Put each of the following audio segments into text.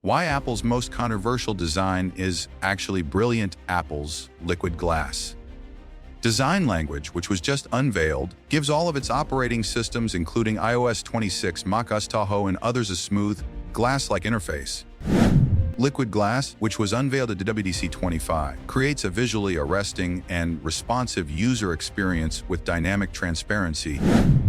Why Apple's most controversial design is actually brilliant Apple's liquid glass. Design language, which was just unveiled, gives all of its operating systems, including iOS 26, macOS Tahoe, and others, a smooth, glass-like interface. Liquid glass, which was unveiled at WWDC 25, creates a visually arresting and responsive user experience with dynamic transparency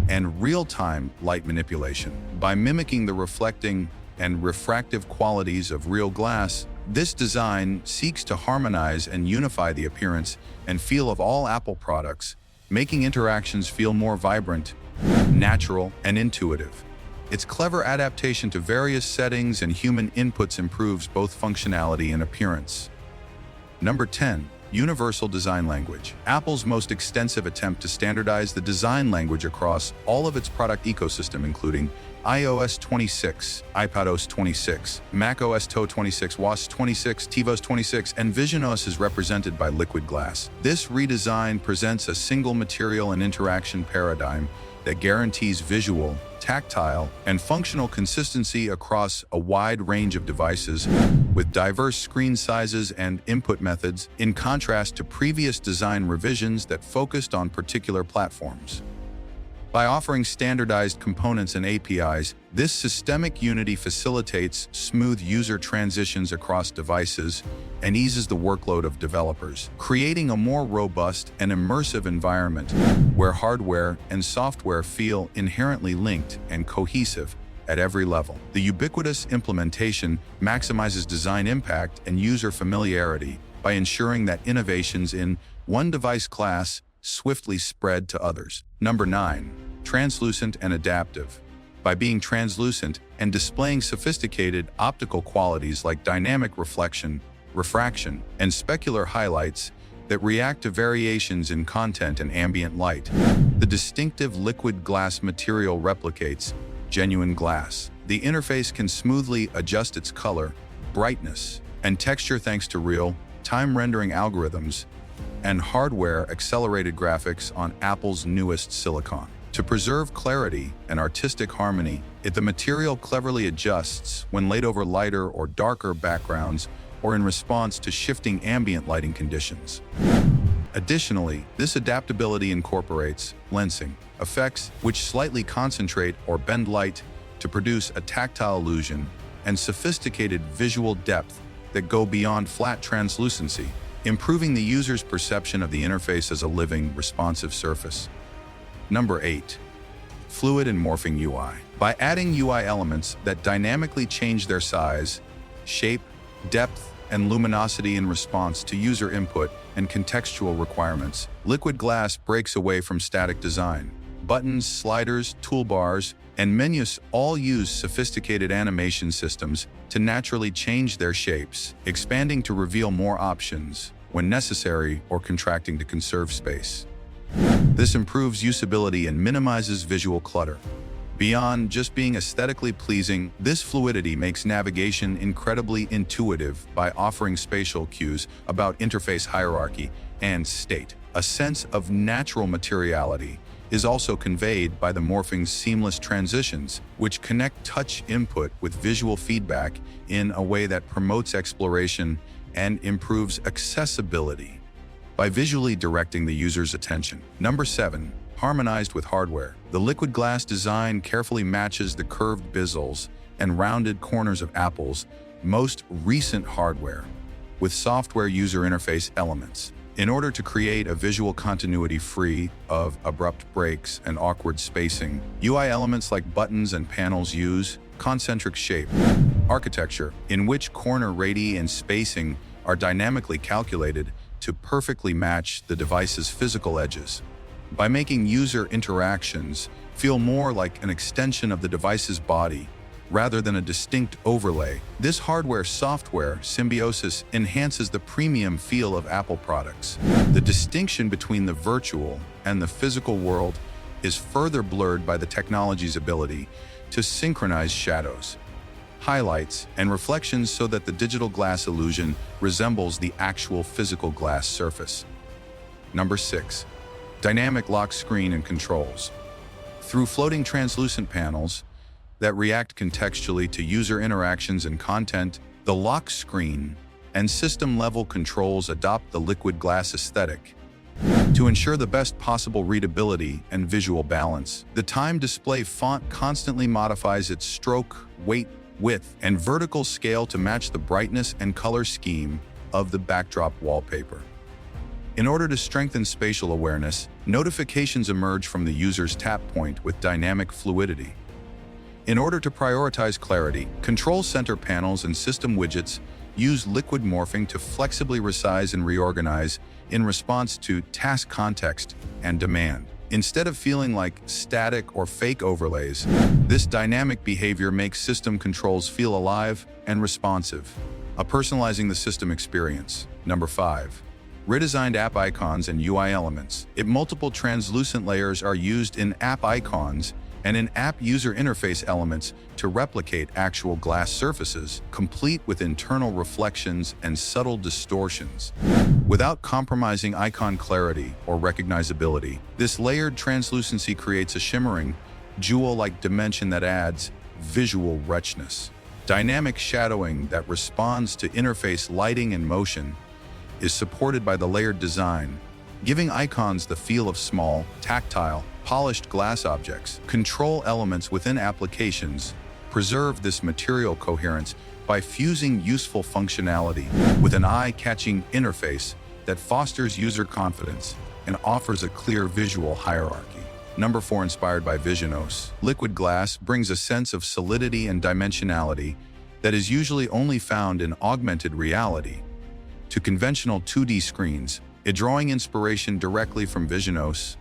and real-time light manipulation. By mimicking the reflecting and refractive qualities of real glass, this design seeks to harmonize and unify the appearance and feel of all Apple products, making interactions feel more vibrant, natural, and intuitive. Its clever adaptation to various settings and human inputs improves both functionality and appearance. Number 10. Universal Design Language. Apple's most extensive attempt to standardize the design language across all of its product ecosystem, including iOS 26, iPadOS 26, macOS Tahoe 26, watchOS 26, tvOS 26, and visionOS is represented by liquid glass. This redesign presents a single material and interaction paradigm that guarantees visual, tactile, and functional consistency across a wide range of devices with diverse screen sizes and input methods, in contrast to previous design revisions that focused on particular platforms. By offering standardized components and APIs, this systemic unity facilitates smooth user transitions across devices and eases the workload of developers, creating a more robust and immersive environment where hardware and software feel inherently linked and cohesive at every level. The ubiquitous implementation maximizes design impact and user familiarity by ensuring that innovations in one device class swiftly spread to others. Number 9. Translucent and adaptive. By being translucent and displaying sophisticated optical qualities like dynamic reflection, refraction, and specular highlights that react to variations in content and ambient light, the distinctive liquid glass material replicates genuine glass. The interface can smoothly adjust its color, brightness, and texture thanks to real-time rendering algorithms and hardware-accelerated graphics on Apple's newest silicon. To preserve clarity and artistic harmony, the material cleverly adjusts when laid over lighter or darker backgrounds or in response to shifting ambient lighting conditions. Additionally, this adaptability incorporates lensing effects, which slightly concentrate or bend light to produce a tactile illusion, and sophisticated visual depth that go beyond flat translucency, improving the user's perception of the interface as a living, responsive surface. Number 8. Fluid and morphing UI. By adding UI elements that dynamically change their size, shape, depth, and luminosity in response to user input and contextual requirements, liquid glass breaks away from static design. Buttons, sliders, toolbars, and menus all use sophisticated animation systems to naturally change their shapes, expanding to reveal more options when necessary or contracting to conserve space. This improves usability and minimizes visual clutter. Beyond just being aesthetically pleasing, this fluidity makes navigation incredibly intuitive by offering spatial cues about interface hierarchy and state. A sense of natural materiality is also conveyed by the morphing's seamless transitions, which connect touch input with visual feedback in a way that promotes exploration and improves accessibility by visually directing the user's attention. Number 7. Harmonized with hardware. The liquid glass design carefully matches the curved bezels and rounded corners of Apple's most recent hardware with software user interface elements. In order to create a visual continuity free of abrupt breaks and awkward spacing, UI elements like buttons and panels use concentric shape architecture, in which corner radii and spacing are dynamically calculated to perfectly match the device's physical edges. By making user interactions feel more like an extension of the device's body rather than a distinct overlay, this hardware-software symbiosis enhances the premium feel of Apple products. The distinction between the virtual and the physical world is further blurred by the technology's ability to synchronize shadows, highlights, and reflections so that the digital glass illusion resembles the actual physical glass surface. Number 6. Dynamic lock screen and controls. Through floating translucent panels, that react contextually to user interactions and content. The lock screen and system-level controls adopt the liquid glass aesthetic to ensure the best possible readability and visual balance. The time display font constantly modifies its stroke, weight, width, and vertical scale to match the brightness and color scheme of the backdrop wallpaper. In order to strengthen spatial awareness, notifications emerge from the user's tap point with dynamic fluidity. In order to prioritize clarity, control center panels and system widgets use liquid morphing to flexibly resize and reorganize in response to task context and demand. Instead of feeling like static or fake overlays, this dynamic behavior makes system controls feel alive and responsive. Personalizing the system experience. Number 5. Redesigned app icons and UI elements. Multiple translucent layers are used in app icons and in app user interface elements to replicate actual glass surfaces, complete with internal reflections and subtle distortions. Without compromising icon clarity or recognizability, this layered translucency creates a shimmering, jewel-like dimension that adds visual richness. Dynamic shadowing that responds to interface lighting and motion is supported by the layered design, giving icons the feel of small, tactile, polished glass objects. Control elements within applications preserve this material coherence by fusing useful functionality with an eye-catching interface that fosters user confidence and offers a clear visual hierarchy. Number 4. Inspired by Visionos, liquid glass brings a sense of solidity and dimensionality that is usually only found in augmented reality to conventional 2D screens. Drawing inspiration directly from Visionos,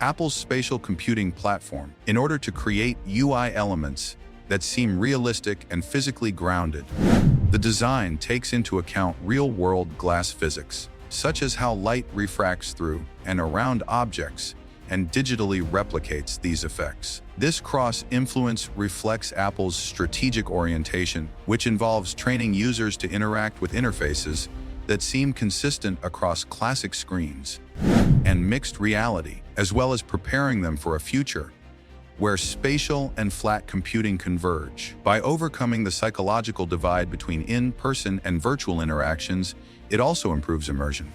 Apple's spatial computing platform, in order to create UI elements that seem realistic and physically grounded. The design takes into account real-world glass physics, such as how light refracts through and around objects, and digitally replicates these effects. This cross-influence reflects Apple's strategic orientation, which involves training users to interact with interfaces that seem consistent across classic screens and mixed reality, as well as preparing them for a future where spatial and flat computing converge. By overcoming the psychological divide between in-person and virtual interactions, it also improves immersion.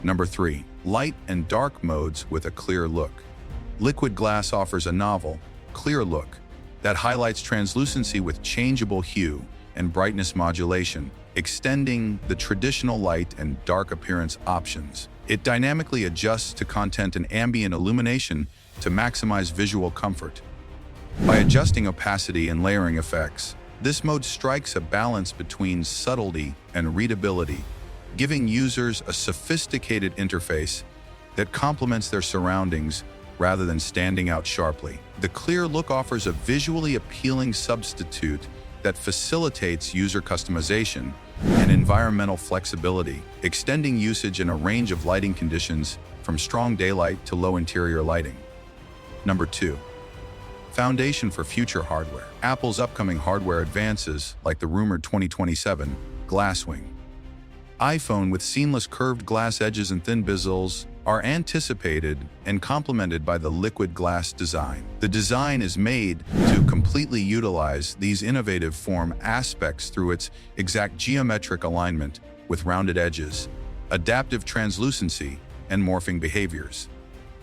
Number 3. Light and dark modes with a clear look. Liquid glass offers a novel, clear look that highlights translucency with changeable hue and brightness modulation, extending the traditional light and dark appearance options. It dynamically adjusts to content and ambient illumination to maximize visual comfort. By adjusting opacity and layering effects, this mode strikes a balance between subtlety and readability, giving users a sophisticated interface that complements their surroundings rather than standing out sharply. The clear look offers a visually appealing substitute that facilitates user customization and environmental flexibility, extending usage in a range of lighting conditions from strong daylight to low interior lighting. Number 2. Foundation for future hardware. Apple's upcoming hardware advances, like the rumored 2027 Glasswing iPhone with seamless curved glass edges and thin bezels, are anticipated and complemented by the liquid glass design. The design is made to completely utilize these innovative form aspects through its exact geometric alignment with rounded edges, adaptive translucency, and morphing behaviors.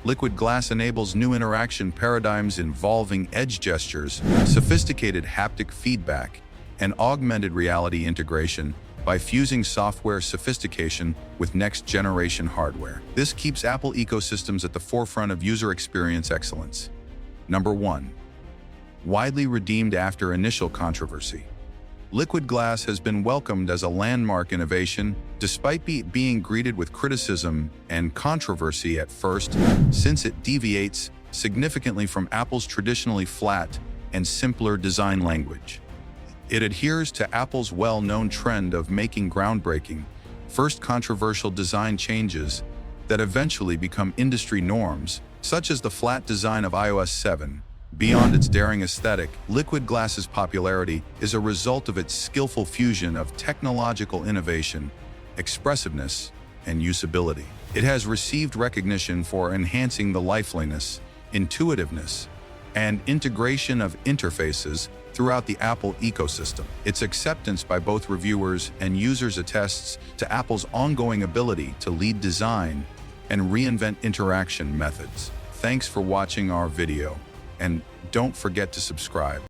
Liquid glass enables new interaction paradigms involving edge gestures, sophisticated haptic feedback, and augmented reality integration by fusing software sophistication with next-generation hardware. This keeps Apple ecosystems at the forefront of user experience excellence. Number 1. Widely redeemed after initial controversy. Liquid glass has been welcomed as a landmark innovation, despite being greeted with criticism and controversy at first, since it deviates significantly from Apple's traditionally flat and simpler design language. It adheres to Apple's well-known trend of making groundbreaking, first controversial design changes that eventually become industry norms, such as the flat design of iOS 7. Beyond its daring aesthetic, liquid glass's popularity is a result of its skillful fusion of technological innovation, expressiveness, and usability. It has received recognition for enhancing the liveliness, intuitiveness, and integration of interfaces throughout the Apple ecosystem. Its acceptance by both reviewers and users attests to Apple's ongoing ability to lead design and reinvent interaction methods. Thanks for watching our video, and don't forget to subscribe.